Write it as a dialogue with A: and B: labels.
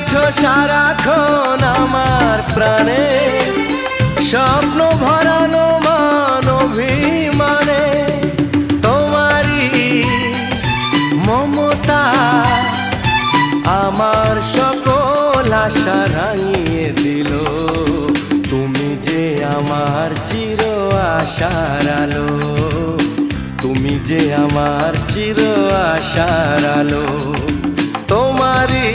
A: আছো সারাক্ষণ আমার প্রাণে, স্বপ্ন ভরানো মান অভিমানে। তোমারই মমতা আমার সকল আশা রাঙিয়ে দিল। তুমি যে আমার চির আশার আলো, তুমি যে আমার চির আশার আলো। তোমারই